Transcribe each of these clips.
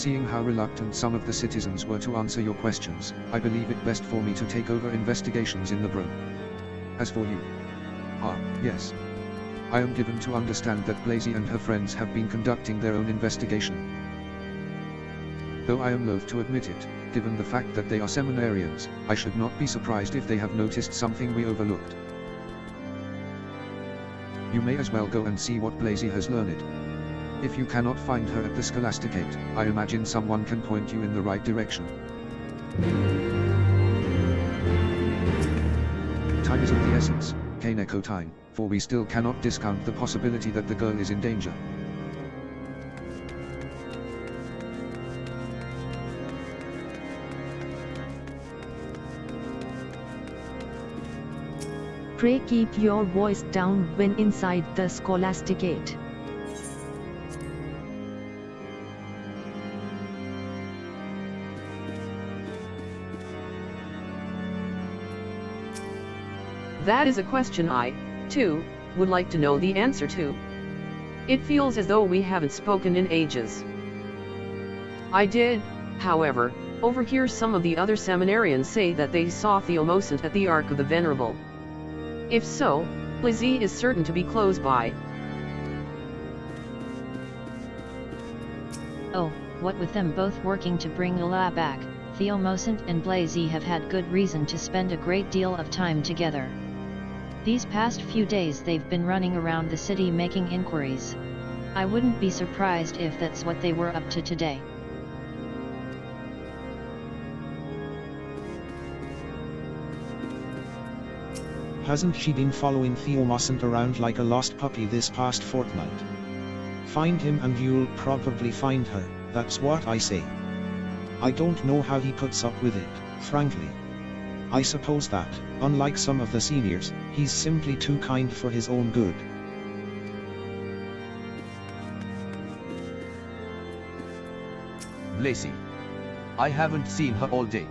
Seeing how reluctant some of the citizens were to answer your questions, I believe it best for me to take over investigations in the Bro. As for you. Yes. I am given to understand that Blaisie and her friends have been conducting their own investigation. Though I am loath to admit it, given the fact that they are seminarians, I should not be surprised if they have noticed something we overlooked. You may as well go and see what Blaisie has learned. If you cannot find her at the Scholasticate, I imagine someone can point you in the right direction. Time is of the essence, K'nekotein, for we still cannot discount the possibility that the girl is in danger. Pray keep your voice down when inside the Scholasticate. That is a question I, too, would like to know the answer to. It feels as though we haven't spoken in ages. I did, however, overhear some of the other seminarians say that they saw Theomosant at the Ark of the Venerable. If so, Blaisie is certain to be close by. Oh, what with them both working to bring Ula back, Theomosant and Blaisie have had good reason to spend a great deal of time together. These past few days they've been running around the city making inquiries. I wouldn't be surprised if that's what they were up to today. Hasn't she been following Theomosant around like a lost puppy this past fortnight? Find him and you'll probably find her, that's what I say. I don't know how he puts up with it, frankly. I suppose that, unlike some of the seniors, he's simply too kind for his own good. Blaisie. I haven't seen her all day.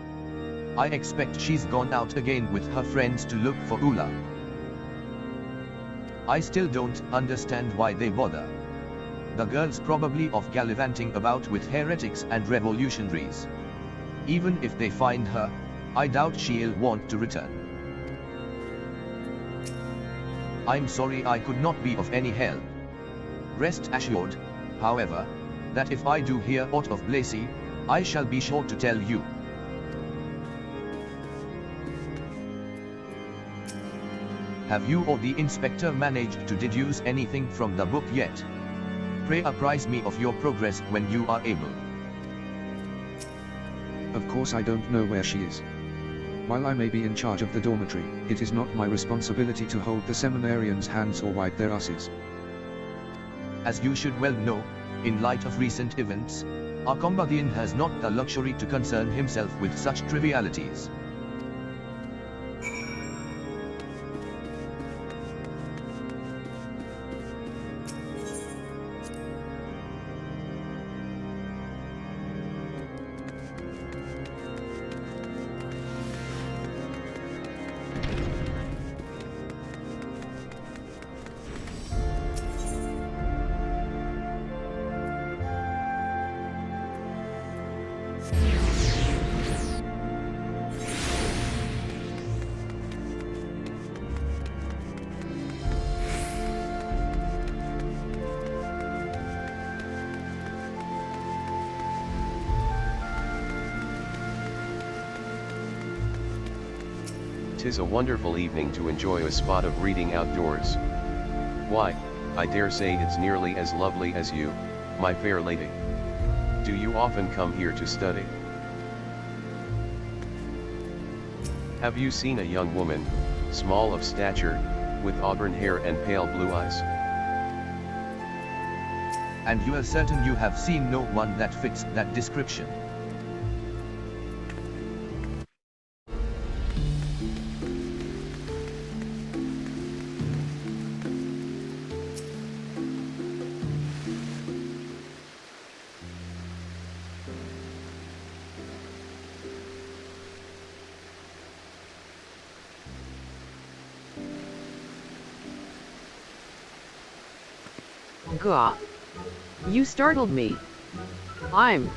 I expect she's gone out again with her friends to look for Ula. I still don't understand why they bother. The girl's probably off gallivanting about with heretics and revolutionaries. Even if they find her, I doubt she'll want to return. I'm sorry I could not be of any help. Rest assured, however, that if I do hear aught of Blaisie, I shall be sure to tell you. Have you or the inspector managed to deduce anything from the book yet? Pray apprise me of your progress when you are able. Of course I don't know where she is. While I may be in charge of the dormitory, it is not my responsibility to hold the seminarians' hands or wipe their asses. As you should well know, in light of recent events, our Briardien has not the luxury to concern himself with such trivialities. "'Tis a wonderful evening to enjoy a spot of reading outdoors. Why, I dare say it's nearly as lovely as you, my fair lady. Do you often come here to study? Have you seen a young woman, small of stature, with auburn hair and pale blue eyes? And you are certain you have seen no one that fits that description? Gah! You startled me. I'm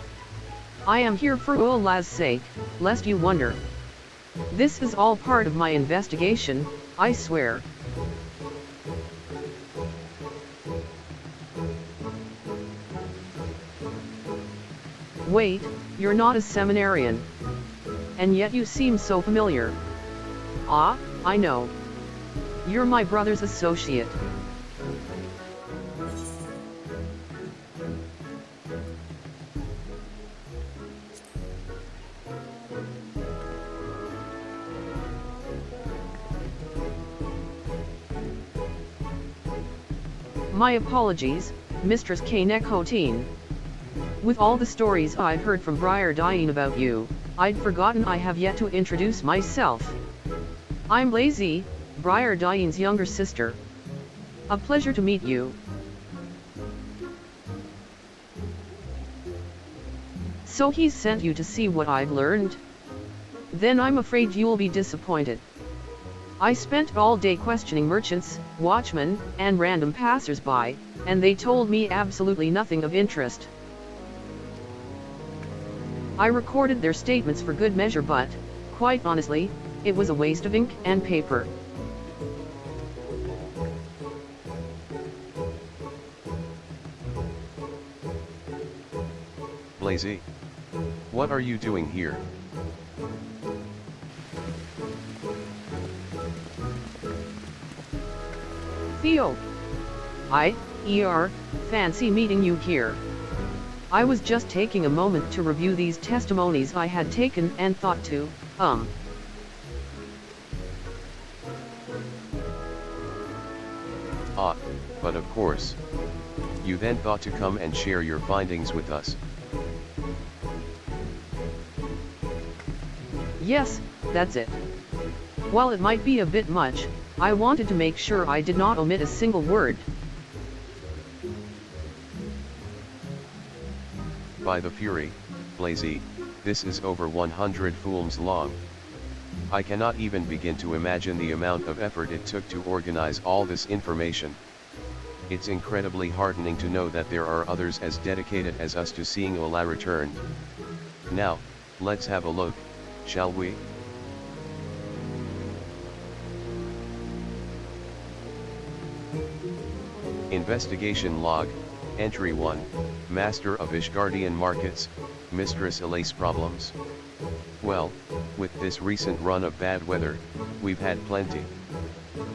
I am here for Allah's sake, lest you wonder. This is all part of my investigation, I swear. Wait, you're not a seminarian. And yet you seem so familiar. Ah, I know. You're my brother's associate. My apologies, Mistress K'nekotein. With all the stories I've heard from Briardien about you, I'd forgotten I have yet to introduce myself. I'm Blaisie, Briardien's younger sister. A pleasure to meet you. So he's sent you to see what I've learned? Then I'm afraid you'll be disappointed. I spent all day questioning merchants, watchmen, and random passers-by, and they told me absolutely nothing of interest. I recorded their statements for good measure, but, quite honestly, it was a waste of ink and paper. Blaisie, what are you doing here? Theo. Fancy meeting you here. I was just taking a moment to review these testimonies I had taken and thought to, Ah, but of course. You then thought to come and share your findings with us. Yes, that's it. While it might be a bit much, I wanted to make sure I did not omit a single word. By the Fury, Blaisie, this is over 100 fulms long. I cannot even begin to imagine the amount of effort it took to organize all this information. It's incredibly heartening to know that there are others as dedicated as us to seeing Ola returned. Now, let's have a look, shall we? Investigation Log, Entry 1, Master of Ishgardian Markets, Mistress Elise Problems. Well, with this recent run of bad weather, we've had plenty.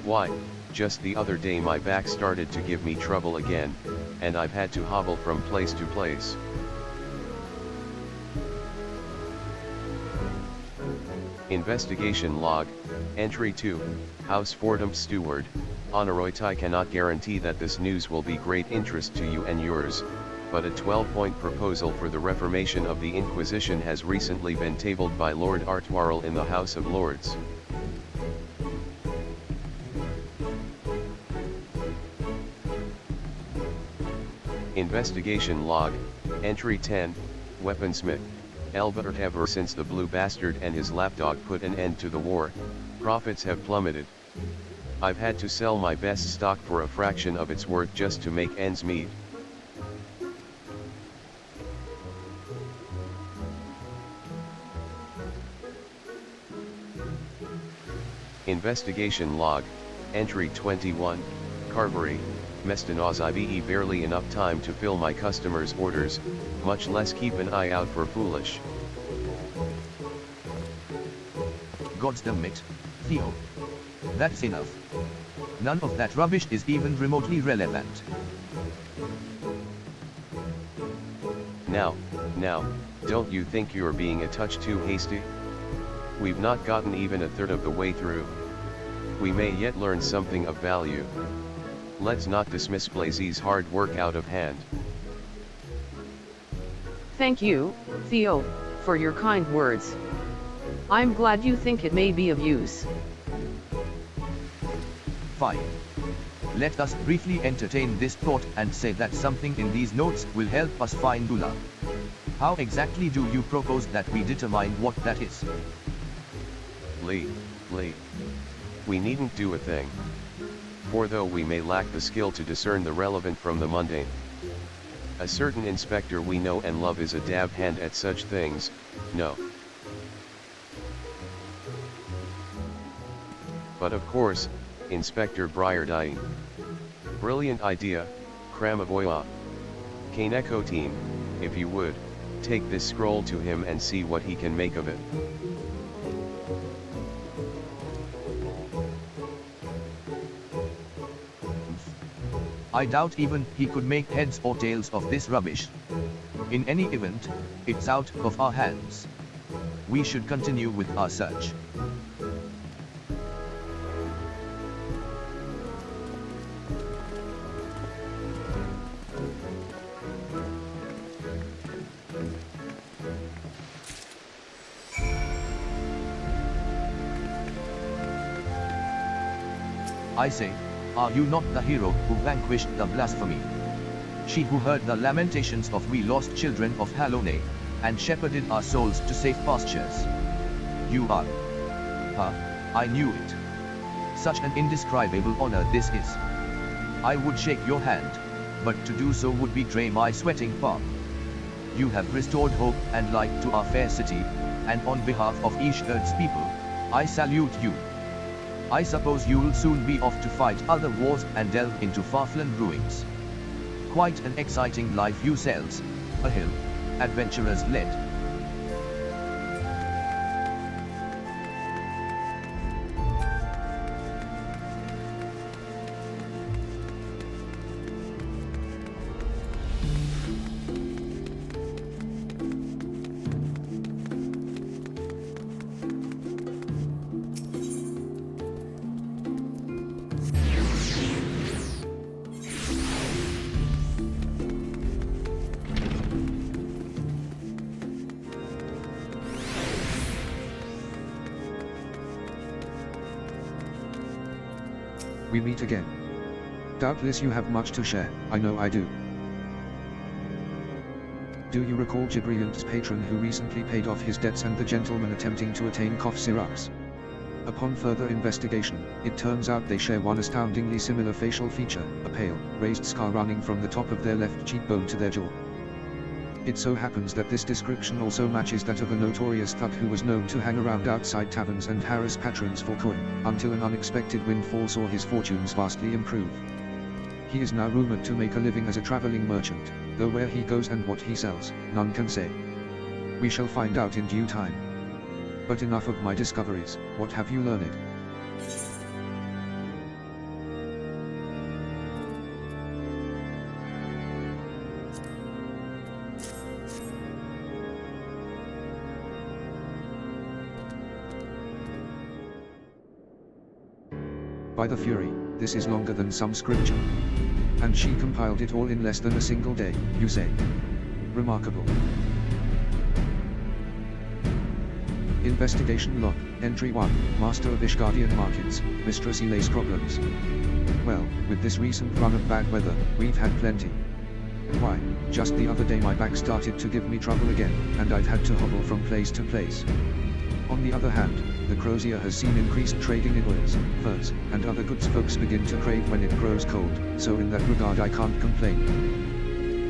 Why, just the other day my back started to give me trouble again, and I've had to hobble from place to place. Investigation Log, Entry 2, House Fordham Steward, Honoratai cannot guarantee that this news will be great interest to you and yours, but a 12-point proposal for the reformation of the Inquisition has recently been tabled by Lord Artwarrel in the House of Lords. Investigation Log, Entry 10, Weaponsmith, Elbert. Ever since the Blue Bastard and his lapdog put an end to the war, profits have plummeted. I've had to sell my best stock for a fraction of its worth just to make ends meet. Investigation Log, Entry 21, Carvery, Mestanozive barely enough time to fill my customers' orders, much less keep an eye out for foolish. Goddamn it, Theo. That's enough. None of that rubbish is even remotely relevant. Now, don't you think you're being a touch too hasty? We've not gotten even a third of the way through. We may yet learn something of value. Let's not dismiss Blaisie's hard work out of hand. Thank you, Theo, for your kind words. I'm glad you think it may be of use. Fine. Let us briefly entertain this thought and say that something in these notes will help us find Ula. How exactly do you propose that we determine what that is? Lee. We needn't do a thing. For though we may lack the skill to discern the relevant from the mundane, A certain inspector we know and love is a dab hand at such things, no. But of course, Inspector Briardien. Brilliant idea, K'nekotein. K'nekotein, if you would, take this scroll to him and see what he can make of it. I doubt even he could make heads or tails of this rubbish. In any event, it's out of our hands. We should continue with our search. I say, are you not the hero who vanquished the blasphemy? She who heard the lamentations of we lost children of Hallowed, and shepherded our souls to safe pastures? You are. I knew it. Such an indescribable honor this is. I would shake your hand, but to do so would betray my sweating palm. You have restored hope and light to our fair city, and on behalf of Ishgard's people, I salute you. I suppose you'll soon be off to fight other wars and delve into far-flung ruins. Quite an exciting life you selves, a hill, adventurers led. We meet again. Doubtless you have much to share, I know I do. Do you recall Briardien's patron who recently paid off his debts and the gentleman attempting to attain cough syrups? Upon further investigation, it turns out they share one astoundingly similar facial feature, a pale, raised scar running from the top of their left cheekbone to their jaw. It so happens that this description also matches that of a notorious thug who was known to hang around outside taverns and harass patrons for coin, until an unexpected windfall saw his fortunes vastly improve. He is now rumored to make a living as a traveling merchant, though where he goes and what he sells, none can say. We shall find out in due time. But enough of my discoveries, what have you learned? By the Fury, this is longer than some scripture. And she compiled it all in less than a single day, you say? Remarkable. Investigation log, entry 1, Master of Ishgardian Markets, Mistress Elay's problems. Well, with this recent run of bad weather, we've had plenty. Why, just the other day my back started to give me trouble again, and I've had to hobble from place to place. On the other hand, the Eorzea has seen increased trading in oils, furs, and other goods folks begin to crave when it grows cold, so in that regard I can't complain.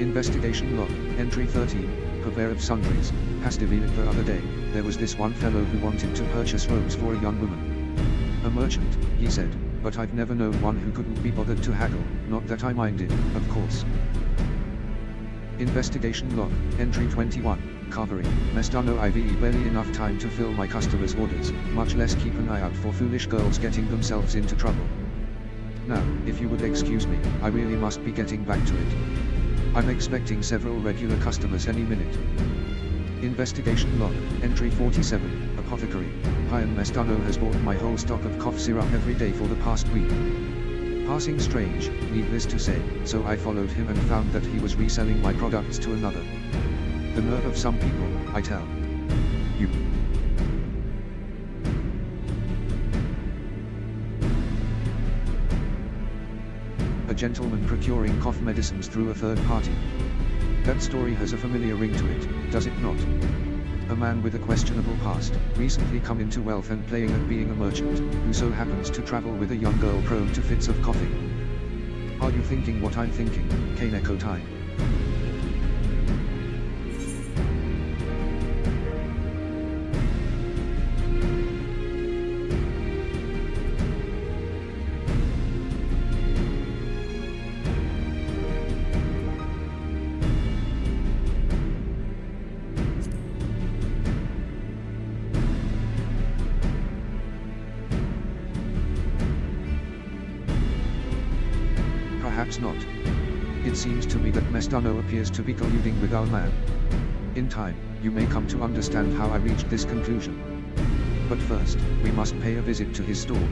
Investigation log, entry 13, Purveyor of Sundries, Pastivile the other day, there was this one fellow who wanted to purchase robes for a young woman. A merchant, he said, but I've never known one who couldn't be bothered to haggle, not that I minded, of course. Investigation log, entry 21. Carvery, Mestano Ive barely enough time to fill my customers' orders, much less keep an eye out for foolish girls getting themselves into trouble. Now, if you would excuse me, I really must be getting back to it. I'm expecting several regular customers any minute. Investigation log, entry 47, Apothecary, Pion Mestano has bought my whole stock of cough syrup every day for the past week. Passing strange, needless to say, so I followed him and found that he was reselling my products to another. The nerve of some people, I tell you. A gentleman procuring cough medicines through a third party. That story has a familiar ring to it, does it not? A man with a questionable past, recently come into wealth and playing at being a merchant, who so happens to travel with a young girl prone to fits of coughing. Are you thinking what I'm thinking, K'nekotein? perhaps not. It seems to me that Mestano appears to be colluding with our man. In time, you may come to understand how I reached this conclusion. But first, we must pay a visit to his store.